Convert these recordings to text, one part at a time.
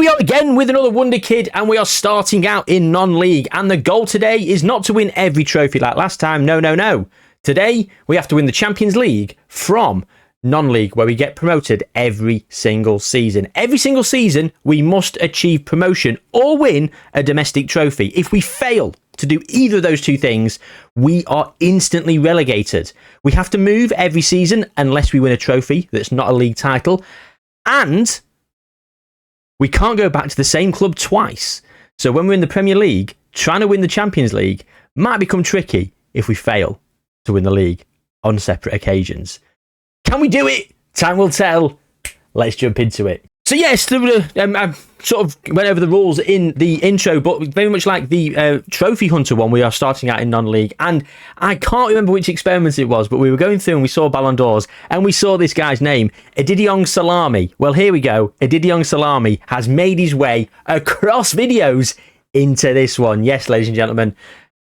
we are again with another Wonderkid, and we are starting out in non-league. And the goal today is not to win every trophy like last time. No. Today, we have to win the Champions League from non-league, where we get promoted every single season. Every single season, we must achieve promotion or win a domestic trophy. If we fail to do either of those two things, we are instantly relegated. We have to move every season unless we win a trophy that's not a league title. And we can't go back to the same club twice. So when we're in the Premier League, trying to win the Champions League might become tricky if we fail to win the league on separate occasions. Can we do it? Time will tell. Let's jump into it. So yes, I sort of went over the rules in the intro, but very much like the Trophy Hunter one, we are starting out in non-league. And I can't remember which experiment it was, but we were going through and we saw Ballon d'Ors, and we saw this guy's name, Edidiong Salami. Well, here we go. Edidiong Salami has made his way across videos into this one. Yes, ladies and gentlemen,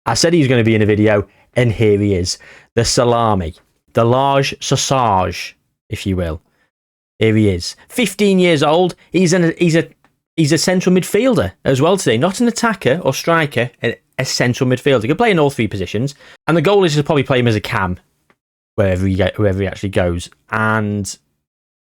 I said he was going to be in a video, and here he is. The Salami. The large sausage, if you will. Here he is. 15 years old. He's a central midfielder as well today. Not an attacker or striker, a central midfielder. He can play in all three positions. And the goal is to probably play him as a cam wherever he actually goes. And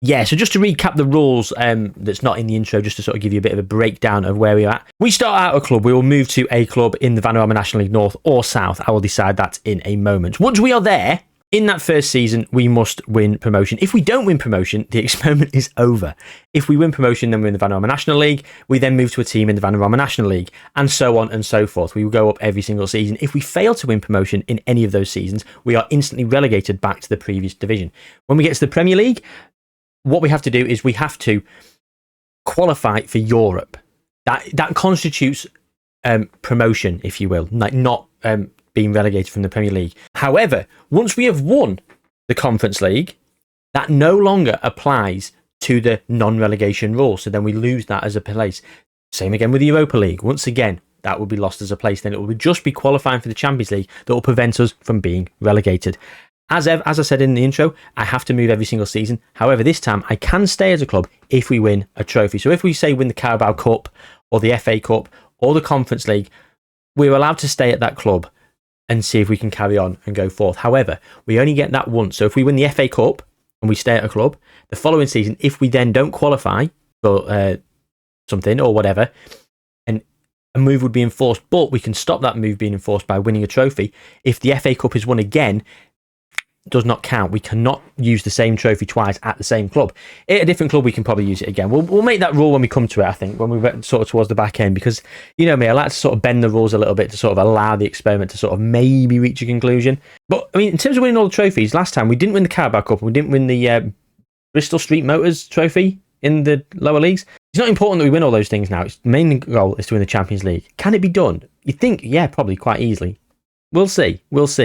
yeah, so just to recap the rules that's not in the intro, just to sort of give you a bit of a breakdown of where we're at. We start out a club. We will move to a club in the Vanarama National League North or South. I will decide that in a moment. Once we are there, in that first season, we must win promotion. If we don't win promotion, the experiment is over. If we win promotion, then we're in the Vanarama National League. We then move to a team in the Vanarama National League, and so on and so forth. We will go up every single season. If we fail to win promotion in any of those seasons, we are instantly relegated back to the previous division. When we get to the Premier League, what we have to do is we have to qualify for Europe. That constitutes promotion, if you will, like not being relegated from the Premier League. However, once we have won the Conference League, that no longer applies to the non-relegation rule. So then we lose that as a place. Same again with the Europa League. Once again, that will be lost as a place. Then it will just be qualifying for the Champions League that will prevent us from being relegated. As I said in the intro, I have to move every single season. However, this time I can stay as a club if we win a trophy. So if we say win the Carabao Cup or the FA Cup or the Conference League, we're allowed to stay at that club and see if we can carry on and go forth. However, we only get that once. So if we win the FA Cup and we stay at a club, the following season, if we then don't qualify for something or whatever, and a move would be enforced, but we can stop that move being enforced by winning a trophy. If the FA Cup is won again, does not count. We cannot use the same trophy twice at the same club. At a different club, we can probably use it again. We'll make that rule when we come to it, I think, when we get sort of towards the back end, because you know me, I like to sort of bend the rules a little bit to sort of allow the experiment to sort of maybe reach a conclusion. But I mean, in terms of winning all the trophies, last time we didn't win the Carabao Cup, we didn't win the Bristol Street Motors trophy in the lower leagues. It's not important that we win all those things now. Its main goal is to win the Champions League. Can it be done? You think, yeah, probably quite easily. We'll see.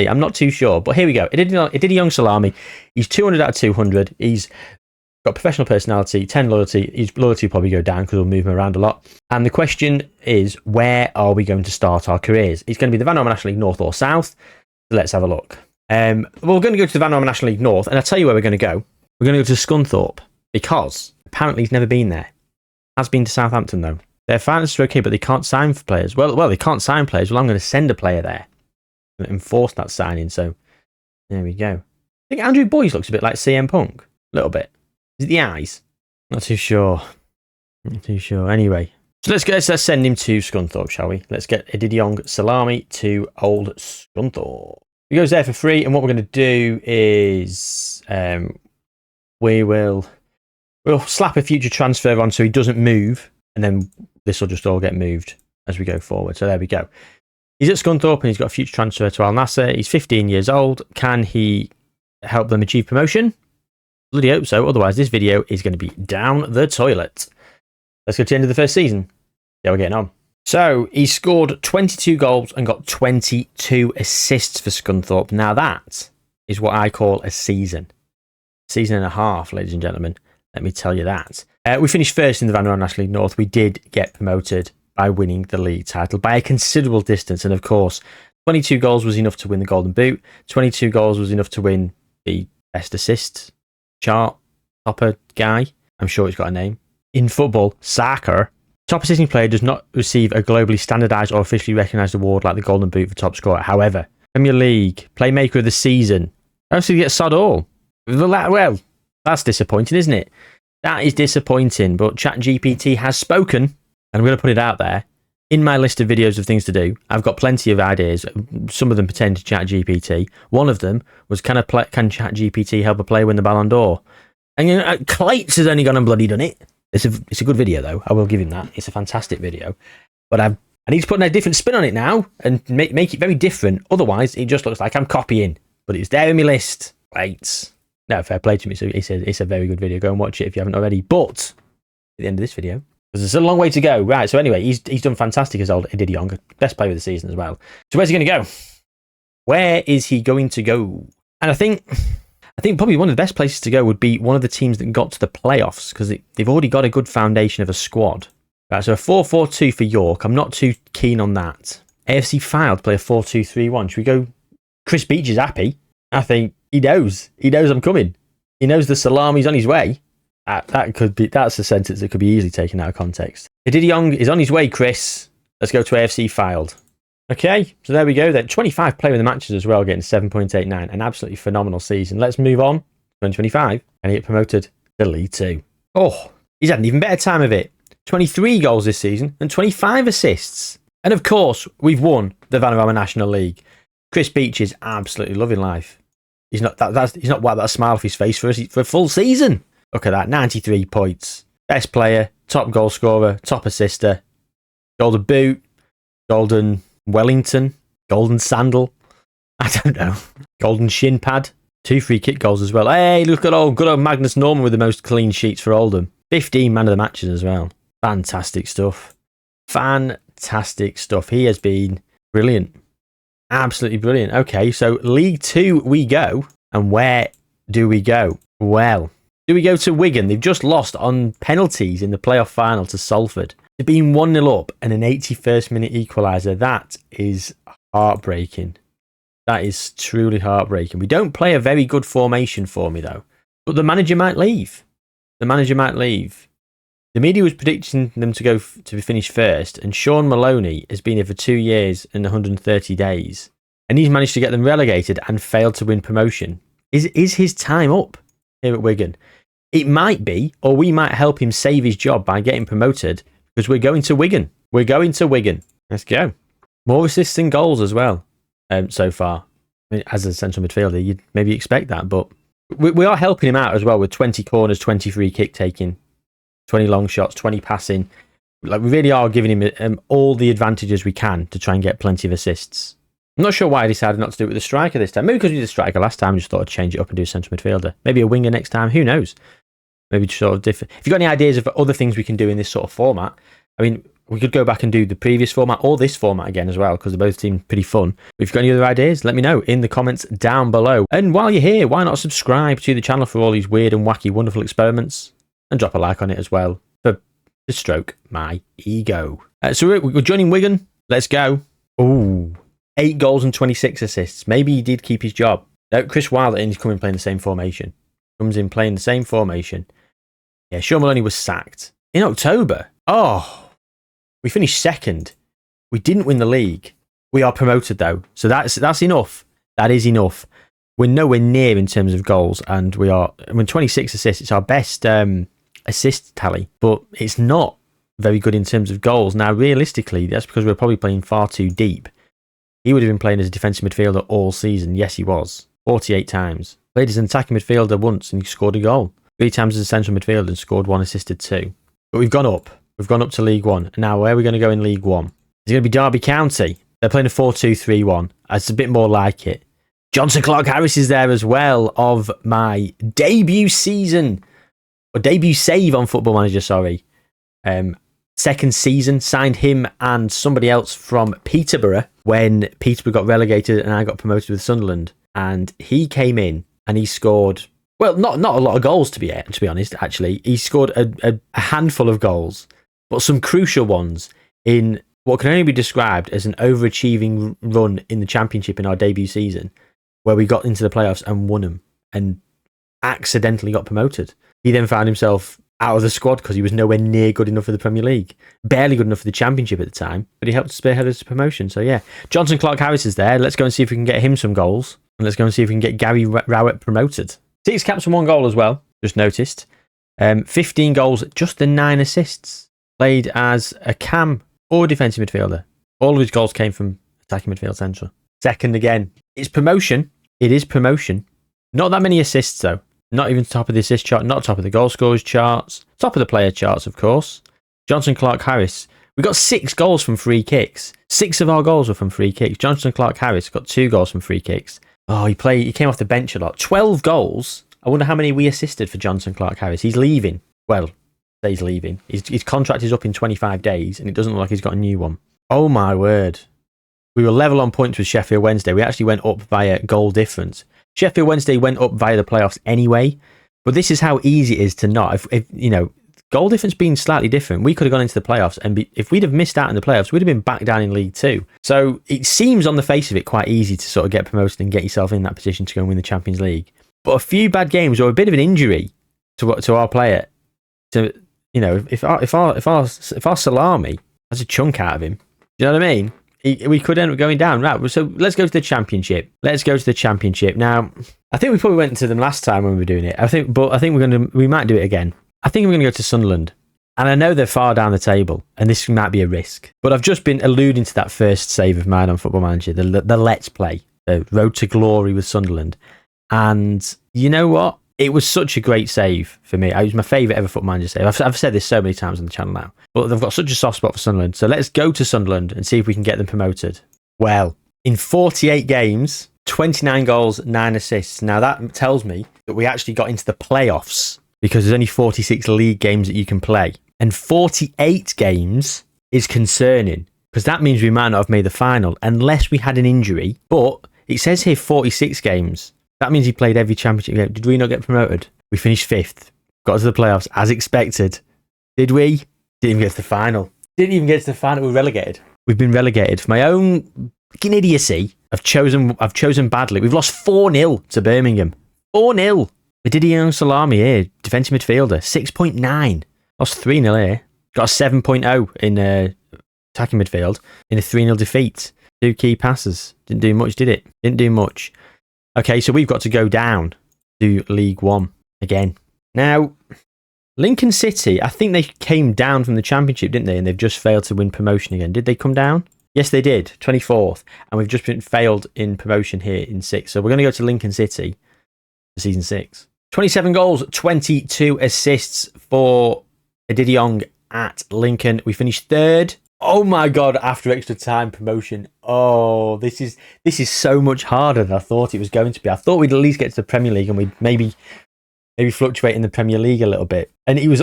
I'm not too sure. But here we go. Edidiong Salami. He's 200 out of 200. He's got professional personality, 10 loyalty. His loyalty will probably go down because we'll move him around a lot. And the question is, where are we going to start our careers? It's going to be the Vanarama National League North or South. Let's have a look. We're going to go to the Vanarama National League North, and I'll tell you where we're going to go. We're going to go to Scunthorpe because apparently he's never been there. Has been to Southampton, though. Their finances are okay, but they can't sign for players. Well, they can't sign players. Well, I'm going to send a player there. Enforce that signing, so there we go. I think Andrew Boyce looks a bit like CM Punk, a little bit. Is it the eyes? Not too sure. Anyway, so let's send him to Scunthorpe, shall we? Let's get Edidiong Salami to old Scunthorpe. He goes there for free, and what we're going to do is we'll slap a future transfer on so he doesn't move, and then this will just all get moved as we go forward. So there we go. He's at Scunthorpe and he's got a future transfer to Al Nassr. He's 15 years old. Can he help them achieve promotion? Bloody hope so. Otherwise, this video is going to be down the toilet. Let's go to the end of the first season. Yeah, we're getting on. So he scored 22 goals and got 22 assists for Scunthorpe. Now that is what I call a season. Season and a half, ladies and gentlemen. Let me tell you that. We finished first in the Vanarama National League North. We did get promoted by winning the league title by a considerable distance. And of course, 22 goals was enough to win the Golden Boot. 22 goals was enough to win the best assists chart topper guy. I'm sure he's got a name. In football, soccer, Top assisting player does not receive a globally standardised or officially recognised award like the Golden Boot for top scorer. However, Premier League Playmaker of the Season, actually get sod all. Well, that's disappointing, isn't it? That is disappointing, but ChatGPT has spoken, and I'm going to put it out there. In my list of videos of things to do, I've got plenty of ideas. Some of them pertain to ChatGPT. One of them was, can ChatGPT help a player win the Ballon d'Or? And Clates has only gone and bloody done it. It's a good video, though. I will give him that. It's a fantastic video. But I need to put a different spin on it now and make it very different. Otherwise, it just looks like I'm copying. But it's there in my list. Clates. No, fair play to me. So it's a very good video. Go and watch it if you haven't already. But at the end of this video, because there's a long way to go. Right, so anyway, he's done fantastic as old Eddie Young. Best player of the season as well. So where's he going to go? Where is he going to go? And I think probably one of the best places to go would be one of the teams that got to the playoffs, because they've already got a good foundation of a squad. Right, so a 4-4-2 for York. I'm not too keen on that. AFC Fylde play a 4-2-3-1. Should we go? Chris Beach is happy. I think he knows. He knows I'm coming. He knows the salami's on his way. That's a sentence that could be easily taken out of context. Diddy Young is on his way, Chris. Let's go to AFC Fylde. Okay, so there we go then. 25 player in the matches as well, getting 7.89. An absolutely phenomenal season. Let's move on. 2025, and he get promoted to League 2. Oh, he's had an even better time of it. 23 goals this season and 25 assists. And of course, we've won the Vanarama National League. Chris Beach is absolutely loving life. He's not wiped that smile off his face for a full season. Look at that, 93 points. Best player, top goal scorer, top assister, Golden Boot, Golden Wellington, Golden Sandal, I don't know, Golden Shin Pad, 2 free kick goals as well. Hey, look at good old Magnus Norman with the most clean sheets for Oldham. 15 man of the matches as well. Fantastic stuff. Fantastic stuff. He has been brilliant. Absolutely brilliant. Okay, so League 2 we go. And where do we go? Well, do we go to Wigan? They've just lost on penalties in the playoff final to Salford. They've been 1-0 up and an 81st minute equaliser. That is heartbreaking. That is truly heartbreaking. We don't play a very good formation for me, though. But the manager might leave. The media was predicting them to go to finish first, and Sean Maloney has been here for 2 years and 130 days. And he's managed to get them relegated and failed to win promotion. Is his time up here at Wigan? It might be, or we might help him save his job by getting promoted, because we're going to Wigan. Let's go. More assists and goals as well so far. I mean, as a central midfielder, you'd maybe expect that, but we are helping him out as well with 20 corners, 20 free kick taking, 20 long shots, 20 passing. Like, we really are giving him all the advantages we can to try and get plenty of assists. I'm not sure why I decided not to do it with a striker this time. Maybe because we did a striker last time, I just thought I'd change it up and do a central midfielder. Maybe a winger next time, who knows? Maybe just sort of different. If you've got any ideas of other things we can do in this sort of format, I mean, we could go back and do the previous format or this format again as well, because they both seem pretty fun. If you've got any other ideas, let me know in the comments down below. And while you're here, why not subscribe to the channel for all these weird and wacky, wonderful experiments? And drop a like on it as well to stroke my ego. So we're joining Wigan. Let's go. Ooh, 8 goals and 26 assists. Maybe he did keep his job. No, Chris Wilder is coming playing the same formation. Comes in playing the same formation. Yeah, Sean Maloney was sacked in October. Oh, we finished second. We didn't win the league. We are promoted though, so that's enough. That is enough. We're nowhere near in terms of goals, and we are. I mean, 26 assists. It's our best assist tally, but it's not very good in terms of goals. Now, realistically, that's because we're probably playing far too deep. He would have been playing as a defensive midfielder all season. Yes, he was. 48 times. Played as an attacking midfielder once and he scored a goal. 3 times as a central midfielder and scored 1, assisted 2. But we've gone up. We've gone up to League 1. Now, where are we going to go in League 1? Is it going to be Derby County? They're playing a 4-2-3-1. It's a bit more like it. Johnson Clark-Harris is there as well, of my debut season. Or debut save on Football Manager, sorry. Second season, signed him and somebody else from Peterborough when Peterborough got relegated and I got promoted with Sunderland. And he came in and he scored, well, not a lot of goals to be honest, actually. He scored a handful of goals, but some crucial ones in what can only be described as an overachieving run in the Championship in our debut season, where we got into the playoffs and won them and accidentally got promoted. He then found himself out of the squad because he was nowhere near good enough for the Premier League. Barely good enough for the Championship at the time, but he helped spearhead us to promotion. So yeah, Jonson Clarke-Harris is there. Let's go and see if we can get him some goals. And let's go and see if we can get Gary Rowett promoted. 6 caps and 1 goal as well, just noticed. 15 goals, just the 9 assists. Played as a cam or defensive midfielder. All of his goals came from attacking midfield central. Second again. It's promotion. It is promotion. Not that many assists though. Not even top of the assist chart, not top of the goal scorers charts. Top of the player charts, of course. Jonson Clarke-Harris. We got 6 goals from free kicks. 6 of our goals were from free kicks. Jonson Clarke-Harris got 2 goals from free kicks. Oh, he came off the bench a lot. 12 goals. I wonder how many we assisted for Jonson Clarke-Harris. He's leaving. Well, he's leaving. His contract is up in 25 days, and it doesn't look like he's got a new one. Oh, my word. We were level on points with Sheffield Wednesday. We actually went up via goal difference. Sheffield Wednesday went up via the playoffs anyway, but this is how easy it is to not. If you know, goal difference being slightly different, we could have gone into the playoffs, and if we'd have missed out in the playoffs, we'd have been back down in League Two. So it seems on the face of it quite easy to sort of get promoted and get yourself in that position to go and win the Champions League. But a few bad games or a bit of an injury to our player, to you know, if our Salami has a chunk out of him, you know what I mean? We could end up going down. Right, so let's go to the Championship. Now, I think we probably went to them last time when we were doing it. I think we might do it again. I think we're going to go to Sunderland. And I know they're far down the table, and this might be a risk. But I've just been alluding to that first save of mine on Football Manager, the Let's Play, the Road to Glory with Sunderland. And you know what? It was such a great save for me. It was my favourite ever Football Manager save. I've said this so many times on the channel now. But they've got such a soft spot for Sunderland. So let's go to Sunderland and see if we can get them promoted. Well, in 48 games, 29 goals, 9 assists. Now that tells me that we actually got into the playoffs because there's only 46 league games that you can play. And 48 games is concerning because that means we might not have made the final unless we had an injury. But it says here 46 games. That means he played every Championship game. Did we not get promoted? We finished 5th. Got to the playoffs as expected. Did we? Didn't even get to the final. We're relegated. We've been relegated. For my own fucking idiocy, I've chosen badly. We've lost 4-0 to Birmingham. 4-0. Didier Salami here, defensive midfielder, 6.9. Lost 3-0 here. Got a 7.0 in attacking midfield in a 3-0 defeat. 2 key passes. Didn't do much, did it? Didn't do much. Okay, so we've got to go down to League One again. Now, Lincoln City, I think they came down from the Championship, didn't they? And they've just failed to win promotion again. Did they come down? Yes, they did. 24th. And we've just been failed in promotion here in 6th. So we're going to go to Lincoln City for Season 6. 27 goals, 22 assists for Didier at Lincoln. We finished 3rd. Oh my God, after extra time promotion. Oh, this is so much harder than I thought it was going to be. I thought we'd at least get to the Premier League and we'd maybe fluctuate in the Premier League a little bit. And it was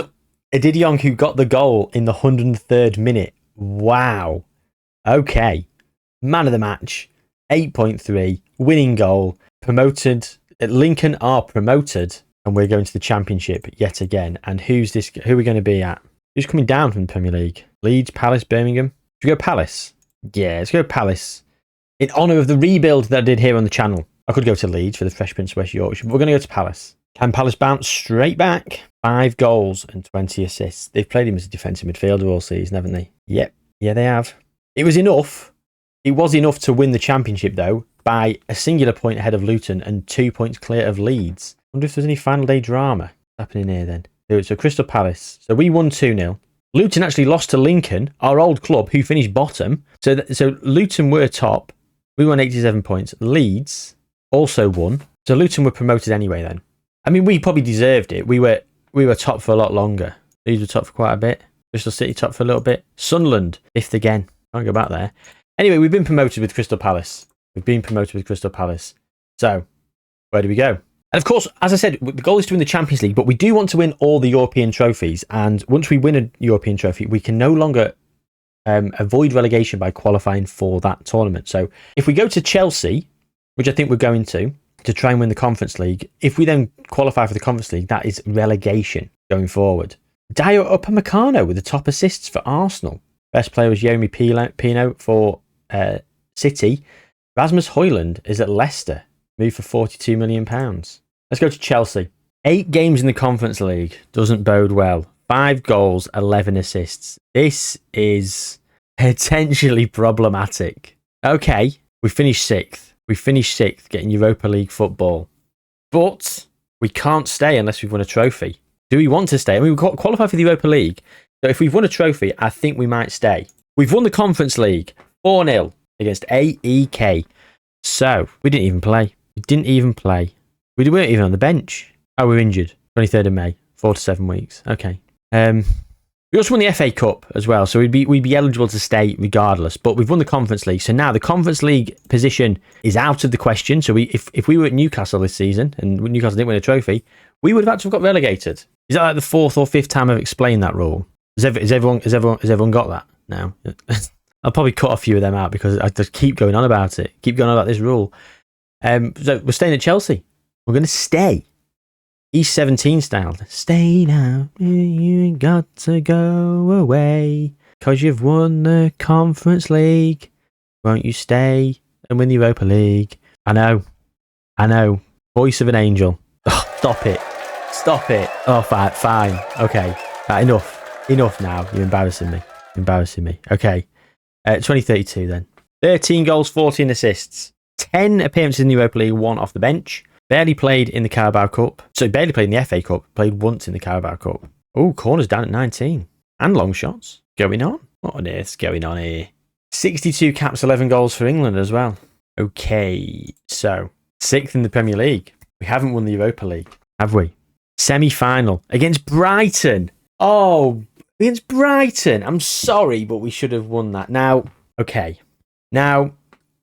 Didier who got the goal in the 103rd minute. Wow. Okay. Man of the match. 8.3. Winning goal. Promoted. Lincoln are promoted. And we're going to the Championship yet again. And who are we going to be at? Who's coming down from the Premier League? Leeds, Palace, Birmingham. Should we go Palace? Yeah, let's go Palace. In honour of the rebuild that I did here on the channel. I could go to Leeds for the Fresh Prince of West Yorkshire, but we're going to go to Palace. Can Palace bounce straight back? 5 goals and 20 assists. They've played him as a defensive midfielder all season, haven't they? Yep. Yeah, they have. It was enough. It was enough to win the Championship, though, by a singular point ahead of Luton and 2 points clear of Leeds. I wonder if there's any final day drama happening here then. So Crystal Palace. So we won 2-0. Luton actually lost to Lincoln, our old club, who finished bottom. So Luton were top. We won 87 points. Leeds also won. So Luton were promoted anyway then. I mean, we probably deserved it. We were top for a lot longer. Leeds were top for quite a bit. Bristol City top for a little bit. Sunderland, 5th again. Can't go back there. Anyway, we've been promoted with Crystal Palace. So, where do we go? And of course, as I said, the goal is to win the Champions League, but we do want to win all the European trophies. And once we win a European trophy, we can no longer avoid relegation by qualifying for that tournament. So if we go to Chelsea, which I think we're going to try and win the Conference League, if we then qualify for the Conference League, that is relegation going forward. Dayo Upamecano with the top assists for Arsenal. Best player was Jeremy Pino for City. Rasmus Højlund is at Leicester. Moved for £42 million. Let's go to Chelsea. 8 games in the Conference League doesn't bode well. 5 goals, 11 assists. This is potentially problematic. Okay, we finished 6th. We finished 6th getting Europa League football. But we can't stay unless we've won a trophy. Do we want to stay? I mean, we qualify for the Europa League. So if we've won a trophy, I think we might stay. We've won the Conference League 4-0 against AEK. So we didn't even play. We weren't even on the bench. Oh, we're injured. 23rd of May. 4 to 7 weeks. Okay. We also won the FA Cup as well, so we'd be eligible to stay regardless. But we've won the Conference League, so now the Conference League position is out of the question. So if we were at Newcastle this season and Newcastle didn't win a trophy, we would have actually got relegated. Is that like the 4th or 5th time I've explained that rule? Has everyone got that now? I'll probably cut a few of them out because I just keep going on about it. Keep going on about this rule. So we're staying at Chelsea. We're going to stay. East 17 style. Stay now. You ain't got to go away. Because you've won the Conference League. Won't you stay and win the Europa League? I know. Voice of an angel. Oh, stop it. Oh, fine. Okay. Enough now. You're embarrassing me. Okay. 2032 then. 13 goals, 14 assists. 10 appearances in the Europa League, 1 off the bench. Barely played in the Carabao Cup. So barely played in the FA Cup. Played once in the Carabao Cup. Oh, corners down at 19. And long shots. Going on. What on earth's going on here? 62 caps, 11 goals for England as well. Okay. So, 6th in the Premier League. We haven't won the Europa League, have we? Semi-final against Brighton. Oh, against Brighton. I'm sorry, but we should have won that. Now, okay. Now,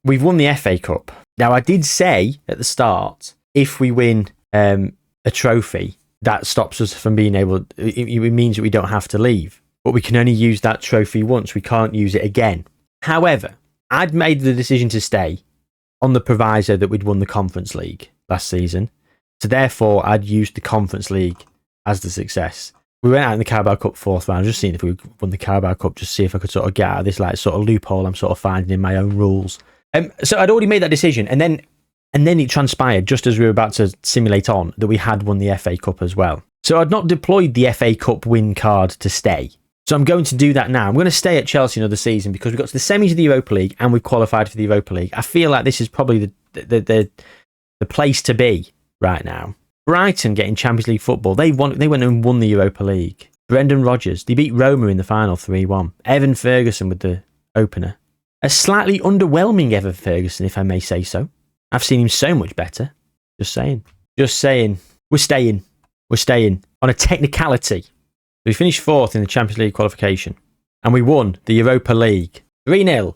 we've won the FA Cup. Now, I did say at the start, if we win a trophy, that stops us from being able... It means that we don't have to leave. But we can only use that trophy once. We can't use it again. However, I'd made the decision to stay on the proviso that we'd won the Conference League last season. So therefore, I'd used the Conference League as the success. We went out in the Carabao Cup 4th round, just seeing if we won the Carabao Cup, just see if I could sort of get out of this like sort of loophole I'm sort of finding in my own rules. So I'd already made that decision, and then it transpired just as we were about to simulate on that we had won the FA Cup as well. So I'd not deployed the FA Cup win card to stay. So I'm going to do that now. I'm going to stay at Chelsea another season because we got to the semis of the Europa League and we've qualified for the Europa League. I feel like this is probably the place to be right now. Brighton getting Champions League football. They went and won the Europa League. Brendan Rodgers. They beat Roma in the final 3-1. Evan Ferguson with the opener. A slightly underwhelming Evan Ferguson, if I may say so. I've seen him so much better. Just saying. We're staying on a technicality. We finished 4th in the Champions League qualification. And we won the Europa League 3-0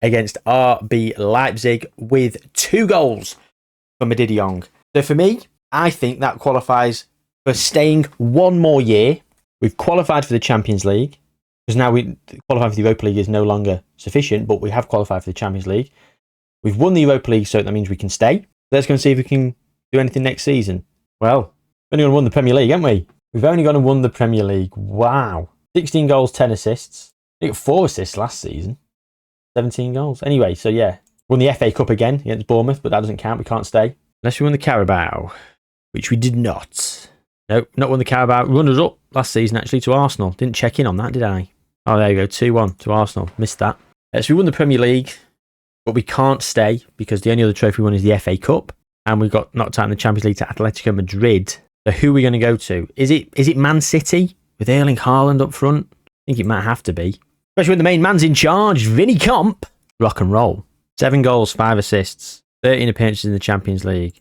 against RB Leipzig with 2 goals from Mehdi de Jong. So for me, I think that qualifies for staying 1 more year. We've qualified for the Champions League. Because now we qualifying for the Europa League is no longer sufficient, but we have qualified for the Champions League. We've won the Europa League, so that means we can stay. Let's go and see if we can do anything next season. Well, we've only won the Premier League, haven't we? We've only gone and won the Premier League. Wow. 16 goals, 10 assists. We got 4 assists last season. 17 goals. Anyway, so yeah. Won the FA Cup again against Bournemouth, but that doesn't count. We can't stay. Unless we won the Carabao, which we did not. Nope, not won the Carabao. Runners up last season, actually, to Arsenal. Didn't check in on that, did I? Oh, there you go. 2-1 to Arsenal. Missed that. So we won the Premier League, but we can't stay because the only other trophy we won is the FA Cup. And we got knocked out in the Champions League to Atletico Madrid. So who are we going to go to? Is it Man City with Erling Haaland up front? I think it might have to be. Especially when the main man's in charge, Vinny Comp. Rock and roll. 7 goals, 5 assists, 13 appearances in the Champions League.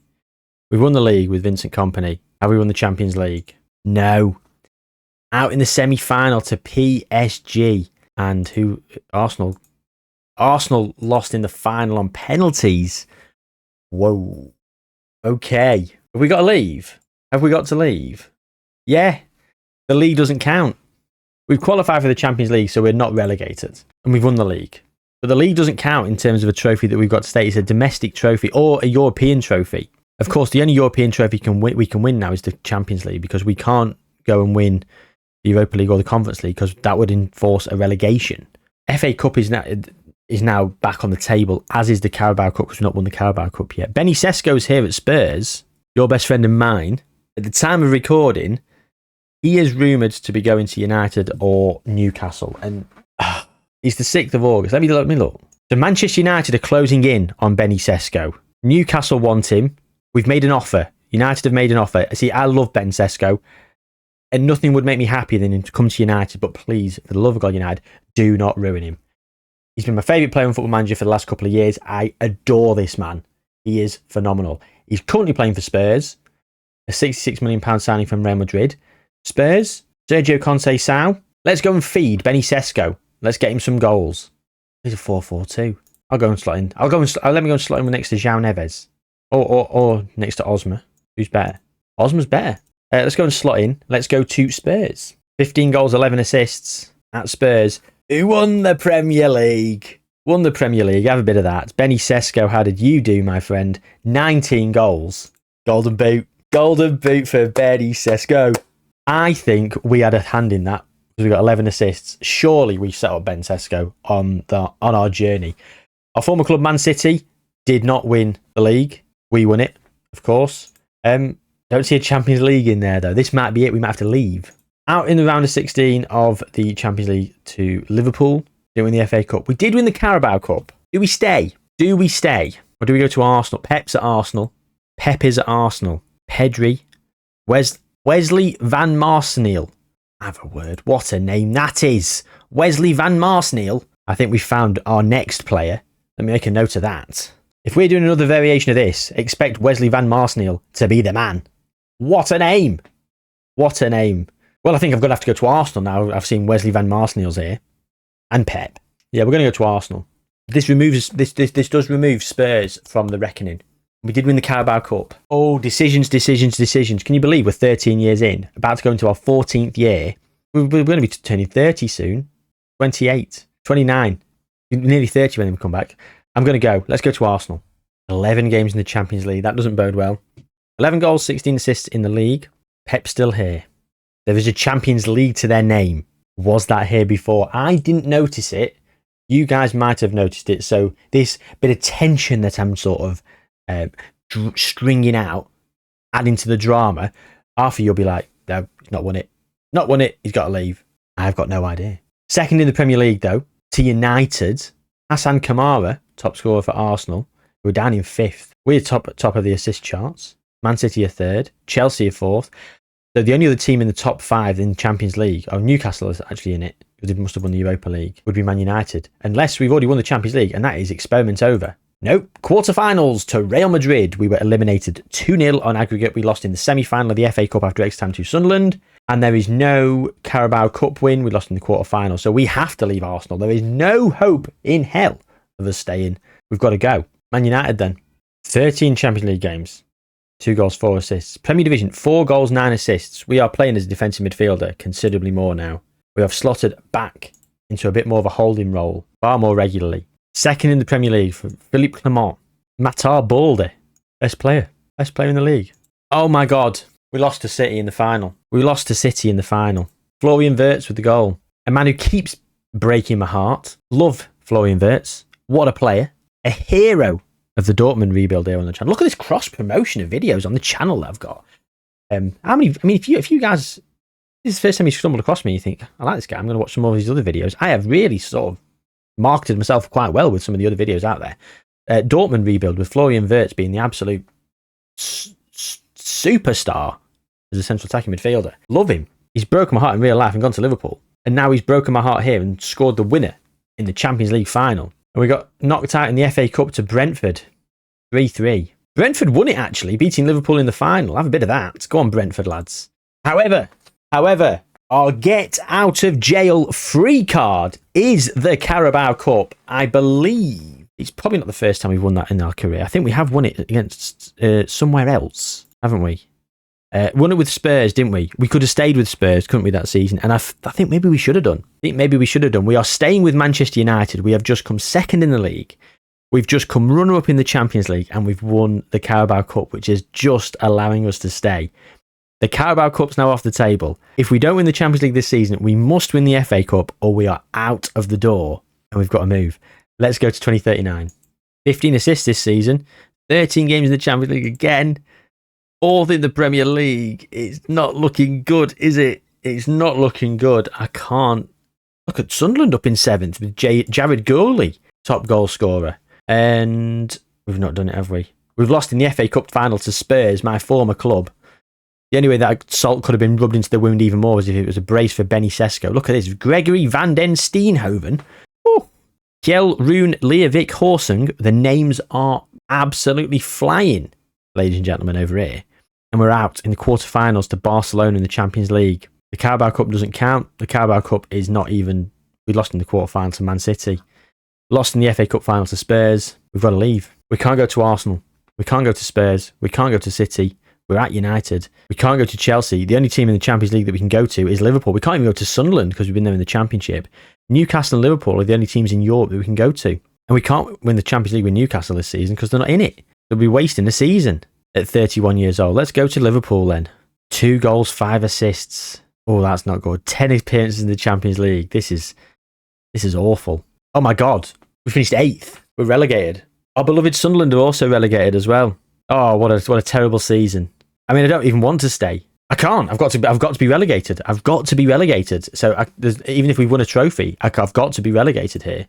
We've won the league with Vincent Kompany. Have we won the Champions League? No. Out in the semi-final to PSG. And who? Arsenal lost in the final on penalties. Whoa. Okay. Have we got to leave? Have we got to leave? Yeah. The league doesn't count. We've qualified for the Champions League, so we're not relegated. And we've won the league. But the league doesn't count in terms of a trophy that we've got to stay. It's a domestic trophy or a European trophy. Of course, the only European trophy we can win now is the Champions League because we can't go and win the Europa League or the Conference League because that would enforce a relegation. FA Cup is now back on the table, as is the Carabao Cup because we've not won the Carabao Cup yet. Benny Sesko's here at Spurs, your best friend and mine. At the time of recording, he is rumoured to be going to United or Newcastle. And it's the 6th of August. Let me look. So Manchester United are closing in on Benny Sesko. Newcastle want him. We've made an offer. United have made an offer. See, I love Ben Sesko. And nothing would make me happier than him to come to United. But please, for the love of God, United, do not ruin him. He's been my favourite player on Football Manager for the last couple of years. I adore this man. He is phenomenal. He's currently playing for Spurs. A £66 million signing from Real Madrid. Spurs, Sergio Conceição. Let's go and feed Benny Sesko. Let's get him some goals. He's a 4-4-2. I'll go and slot in. Let me go and slot him next to João Neves. Or next to Osma. Who's better? Osma's better. Let's go and slot in. Let's go to Spurs. 15 goals, 11 assists at Spurs. Who won the Premier League? Won the Premier League. Have a bit of that. Benny Sesko, how did you do, my friend? 19 goals. Golden boot. Golden boot for Benny Sesko. I think we had a hand in that because we got 11 assists. Surely we set up Ben Sesko on our journey. Our former club, Man City, did not win the league. We won it, of course. Don't see a Champions League in there, though. This might be it. We might have to leave. Out in the round of 16 of the Champions League to Liverpool. Didn't win the FA Cup. We did win the Carabao Cup. Do we stay? Or do we go to Arsenal? Pep's at Arsenal. Pep is at Arsenal. Pedri. Wesley Van Marsneel. Have a word. What a name that is. Wesley Van Marsneel. I think we found our next player. Let me make a note of that. If we're doing another variation of this, expect Wesley Van Marsneel to be the man. What a name. What a name. Well, I think I'm going to have to go to Arsenal now. I've seen Wesley Van Marsneel's here. And Pep. Yeah, we're going to go to Arsenal. This does remove Spurs from the reckoning. We did win the Carabao Cup. Oh, decisions. Can you believe we're 13 years in? About to go into our 14th year. We're going to be turning 30 soon. 28. 29. Nearly 30 when we come back. I'm going to go. Let's go to Arsenal. 11 games in the Champions League. That doesn't bode well. 11 goals, 16 assists in the league. Pep's still here. There is a Champions League to their name. Was that here before? I didn't notice it. You guys might have noticed it. So this bit of tension that I'm sort of stringing out, adding to the drama, after you'll be like, no, he's not won it. Not won it. He's got to leave. I've got no idea. Second in the Premier League, though, to United. Hassan Kamara, top scorer for Arsenal. We're down in 5th. We're top of the assist charts. Man City are 3rd. Chelsea are 4th. So the only other team in the top 5 in Champions League, Newcastle is actually in it, because they must have won the Europa League, would be Man United. Unless we've already won the Champions League, and that is experiment over. Nope. Quarterfinals to Real Madrid. We were eliminated 2-0 on aggregate. We lost in the semi-final of the FA Cup after extra time to Sunderland. And there is no Carabao Cup win. We lost in the quarterfinal. So we have to leave Arsenal. There is no hope in hell of us staying. We've got to go. Man United then. 13 Champions League games. 2 goals, 4 assists. Premier Division, 4 goals, 9 assists. We are playing as a defensive midfielder considerably more now. We have slotted back into a bit more of a holding role, far more regularly. Second in the Premier League for Philippe Clement. Matar Balde. Best player in the league. Oh my God. We lost to City in the final. Florian Wirtz with the goal. A man who keeps breaking my heart. Love Florian Wirtz. What a player. A hero of the Dortmund rebuild here on the channel. Look at this cross promotion of videos on the channel that I've got. If you guys, this is the first time you stumbled across me, you think, I like this guy, I'm going to watch some more of his other videos. I have really sort of marketed myself quite well with some of the other videos out there. Dortmund rebuild with Florian Wirtz being the absolute superstar as a central attacking midfielder. Love him. He's broken my heart in real life and gone to Liverpool. And now he's broken my heart here and scored the winner in the Champions League final. And we got knocked out in the FA Cup to Brentford. 3-3. Brentford won it, actually, beating Liverpool in the final. Have a bit of that. Go on, Brentford, lads. However, our get out of jail free card is the Carabao Cup. I believe it's probably not the first time we've won that in our career. I think we have won it against somewhere else, haven't we? Won it with Spurs, didn't we? We could have stayed with Spurs, couldn't we, that season? And I think maybe we should have done. We are staying with Manchester United. We have just come second in the league. We've just come runner-up in the Champions League, and we've won the Carabao Cup, which is just allowing us to stay. The Carabao Cup's now off the table. If we don't win the Champions League this season, we must win the FA Cup, or we are out of the door, and we've got to move. Let's go to 2039. 15 assists this season. 13 games in the Champions League again. Fourth in the Premier League. It's not looking good, is it? It's not looking good. I can't. Look at Sunderland up in 7th with Jared Gourley, top goal scorer. And we've not done it, have we? We've lost in the FA Cup final to Spurs, my former club. The only way that salt could have been rubbed into the wound even more was if it was a brace for Benny Sesko. Look at this. Gregory van den Steenhoven. Oh. Kjell Rune Leavik Horsung. The names are absolutely flying, ladies and gentlemen, over here. And we're out in the quarterfinals to Barcelona in the Champions League. The Carabao Cup doesn't count. The Carabao Cup is not even... We lost in the quarterfinal to Man City. Lost in the FA Cup final to Spurs. We've got to leave. We can't go to Arsenal. We can't go to Spurs. We can't go to City. We're at United. We can't go to Chelsea. The only team in the Champions League that we can go to is Liverpool. We can't even go to Sunderland because we've been there in the Championship. Newcastle and Liverpool are the only teams in Europe that we can go to. And we can't win the Champions League with Newcastle this season because they're not in it. They'll be wasting the season at 31 years old. Let's go to Liverpool then. 2 goals, 5 assists. Oh, that's not good. 10 appearances in the Champions League. This is awful. Oh my God. We finished 8th. We're relegated. Our beloved Sunderland are also relegated as well. Oh, what a terrible season. I mean, I don't even want to stay. I can't. I've got to be relegated. I've got to be relegated. So even if we won a trophy, I've got to be relegated here.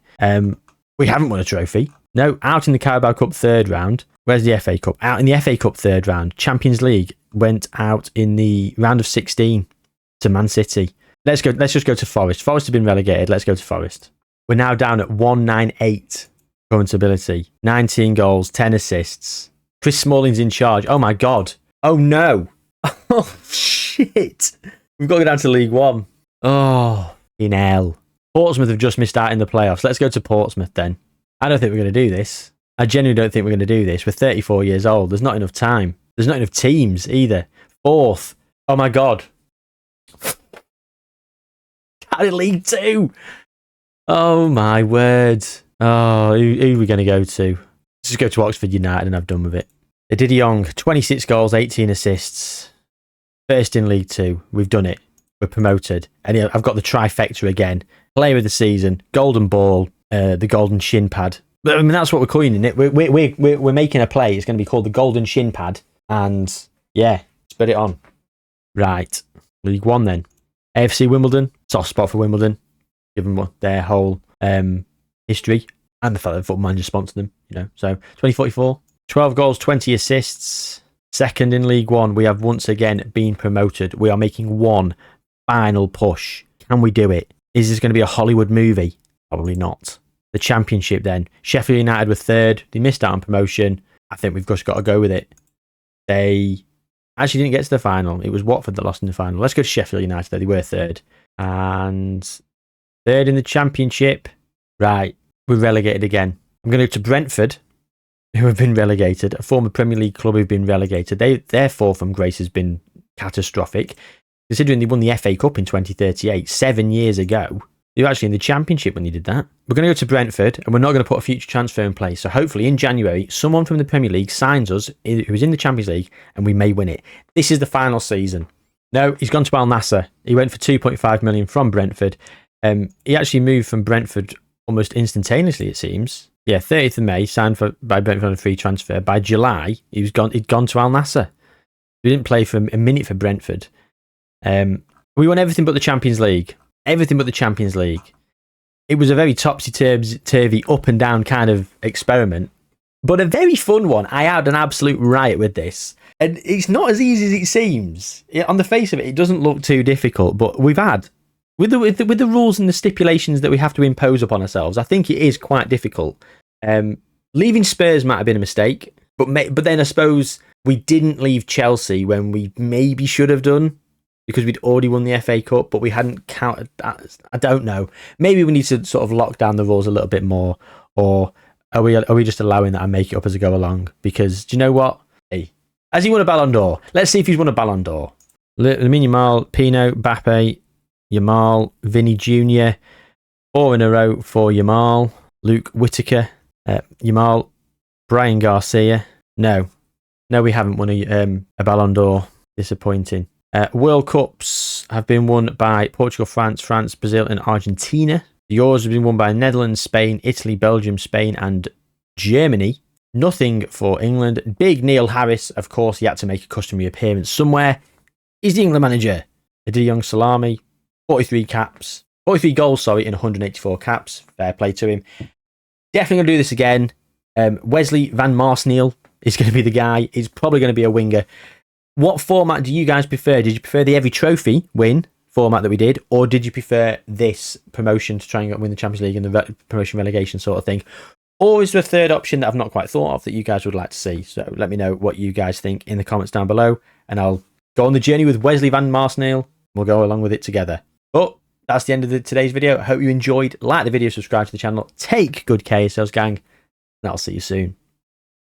We haven't won a trophy. No, out in the Carabao Cup 3rd round. Where's the FA Cup? Out in the FA Cup 3rd round. Champions League went out in the round of 16 to Man City. Let's just go to Forest. Forest have been relegated. Let's go to Forest. We're now down at 198 current ability. 19 goals, 10 assists. Chris Smalling's in charge. Oh my God. Oh no. Oh shit. We've got to go down to League One. Oh, in hell. Portsmouth have just missed out in the playoffs. Let's go to Portsmouth then. I don't think we're going to do this. I genuinely don't think we're going to do this. We're 34 years old. There's not enough time. There's not enough teams either. 4th. Oh my God. Out of League 2. Oh my word. Oh, who are we going to go to? Let's just go to Oxford United and I've done with it. Diddy Young, 26 goals, 18 assists. 1st in League 2. We've done it. We're promoted. And I've got the trifecta again. Player of the season, golden ball, the golden shin pad. I mean, that's what we're coining it. We're making a play. It's going to be called the golden shin pad. And yeah, spit it on. Right. League 1 then. AFC Wimbledon. Soft spot for Wimbledon. Given their whole history. And the fact that Football Manager sponsored them. So 2044. 12 goals, 20 assists. 2nd in League 1. We have once again been promoted. We are making one final push. Can we do it? Is this going to be a Hollywood movie? Probably not. The Championship then. Sheffield United were 3rd. They missed out on promotion. I think we've just got to go with it. They actually didn't get to the final. It was Watford that lost in the final. Let's go to Sheffield United though. They were 3rd. And 3rd in the Championship. Right. We're relegated again. I'm going to go to Brentford, who have been relegated, a former Premier League club who've been relegated. Their fall from grace has been catastrophic, considering they won the FA Cup in 2038, 7 yees ago. They were actually in the Championship when they did that. We're going to go to Brentford, and we're not going to put a future transfer in place. So hopefully in January, someone from the Premier League signs us, who's in the Champions League, and we may win it. This is the final season. No, he's gone to Al Nassr. He went for 2.5 million from Brentford. He actually moved from Brentford almost instantaneously, it seems. Yeah, 30th of May, signed by Brentford on a free transfer. By July, he'd gone to Al Nassr. We didn't play for a minute for Brentford. We won everything but the Champions League. Everything but the Champions League. It was a very topsy-turvy, up and down kind of experiment, but a very fun one. I had an absolute riot with this. And it's not as easy as it seems. On the face of it, it doesn't look too difficult, but we've had... With the rules and the stipulations that we have to impose upon ourselves, I think it is quite difficult. Leaving Spurs might have been a mistake, but then I suppose we didn't leave Chelsea when we maybe should have done, because we'd already won the FA Cup, but we hadn't counted that. I don't know. Maybe we need to sort of lock down the rules a little bit more, or are we just allowing that and make it up as I go along? Because do you know what? Hey, has he won a Ballon d'Or? Let's see if he's won a Ballon d'Or. Lamine Yamal, Pino, Mbappe, Yamal, Vinny Jr. 4 in a row for Yamal. Luke Whittaker, Yamal, Brian Garcia. No, we haven't won a Ballon d'Or. Disappointing. World Cups have been won by Portugal, France, Brazil and Argentina. The Euros have been won by Netherlands, Spain, Italy, Belgium, Spain and Germany. Nothing for England. Big Neil Harris, of course, he had to make a customary appearance somewhere. He's the England manager. Adi Young Salami, 43 goals, in 184 caps. Fair play to him. Definitely going to do this again. Wesley Van Marsneel is going to be the guy. He's probably going to be a winger. What format do you guys prefer? Did you prefer the every trophy win format that we did, or did you prefer this promotion to try and win the Champions League and the promotion relegation sort of thing? Or is there a third option that I've not quite thought of that you guys would like to see? So let me know what you guys think in the comments down below, and I'll go on the journey with Wesley Van Marsneel. We'll go along with it together. But that's the end of today's video. I hope you enjoyed. Like the video, subscribe to the channel. Take good care of yourselves, gang, and I'll see you soon.